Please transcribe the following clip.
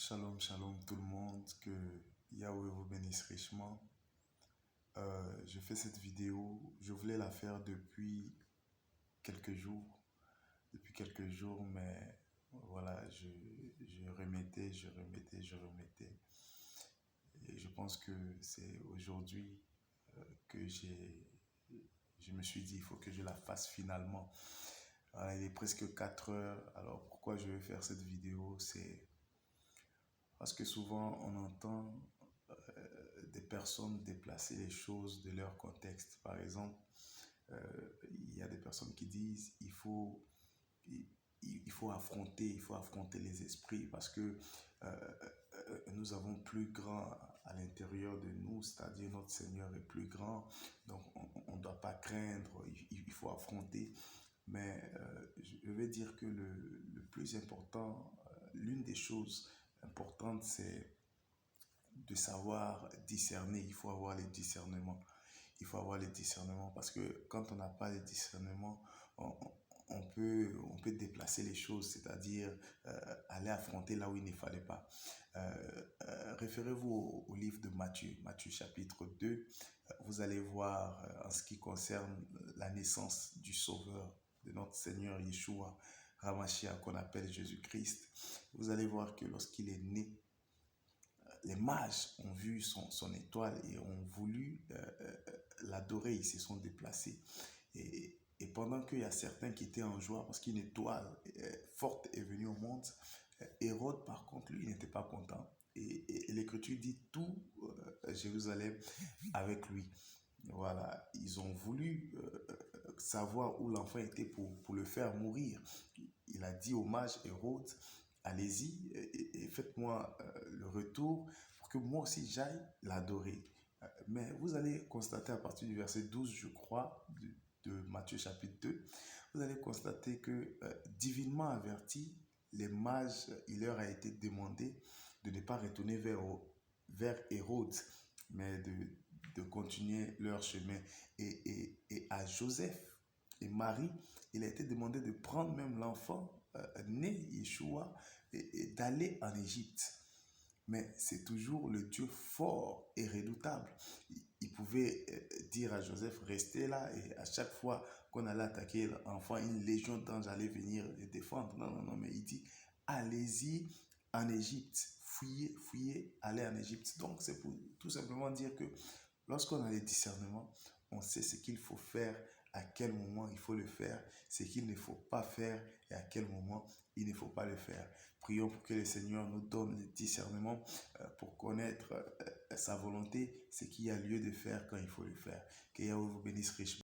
Shalom, shalom tout le monde, que Yahweh vous bénisse richement. Je fais cette vidéo, je voulais la faire quelques jours, depuis quelques jours, mais voilà, je remettais. Et je pense que c'est aujourd'hui que je me suis dit, il faut que je la fasse finalement. Voilà, il est presque 4 heures, alors pourquoi je vais faire cette vidéo? C'est parce que souvent on entend des personnes déplacer les choses de leur contexte. Par exemple, il y a des personnes qui disent il, il faut affronter les esprits parce que nous avons plus grand à l'intérieur de nous, c'est-à-dire notre Seigneur est plus grand, donc on ne doit pas craindre, il faut affronter. Mais je vais dire que le plus important, l'une des choses importantes, c'est de savoir discerner. Il faut avoir les discernements. Il faut avoir les discernements parce que quand on n'a pas les discernements, on, on peut déplacer les choses, c'est-à-dire aller affronter là où il ne fallait pas. Référez-vous au livre de Matthieu, Matthieu chapitre 2. Vous allez voir en ce qui concerne la naissance du Sauveur, de notre Seigneur Yeshua, Ramachia, qu'on appelle Jésus-Christ. Vous allez voir que lorsqu'il est né, les mages ont vu son étoile et ont voulu l'adorer, ils se sont déplacés. Et pendant qu'il y a certains qui étaient en joie parce qu'une étoile forte est venue au monde, Hérode, par contre, lui, il n'était pas content. Et l'Écriture dit tout Jérusalem avec lui. Voilà, ils ont voulu savoir où l'enfant était pour le faire mourir. Il a dit au mage Hérode, allez-y et faites-moi le retour pour que moi aussi j'aille l'adorer. Mais vous allez constater à partir du verset 12, je crois, de Matthieu chapitre 2, vous allez constater que divinement avertis, les mages, il leur a été demandé de ne pas retourner vers Hérode, mais de continuer leur chemin. Et à Joseph et Marie, il a été demandé de prendre même l'enfant né, Yeshua, et d'aller en Égypte. Mais c'est toujours le Dieu fort et redoutable. Il pouvait dire à Joseph, restez là, et à chaque fois qu'on allait attaquer l'enfant, une légion d'anges allait venir les défendre. Non, non, non, mais il dit, allez-y en Égypte, fuyez, allez en Égypte. Donc c'est pour tout simplement dire que lorsqu'on a les discernements, on sait ce qu'il faut faire, à quel moment il faut le faire, ce qu'il ne faut pas faire et à quel moment il ne faut pas le faire. Prions pour que le Seigneur nous donne le discernement pour connaître sa volonté, ce qu'il y a lieu de faire quand il faut le faire. Que Yahweh vous bénisse richement.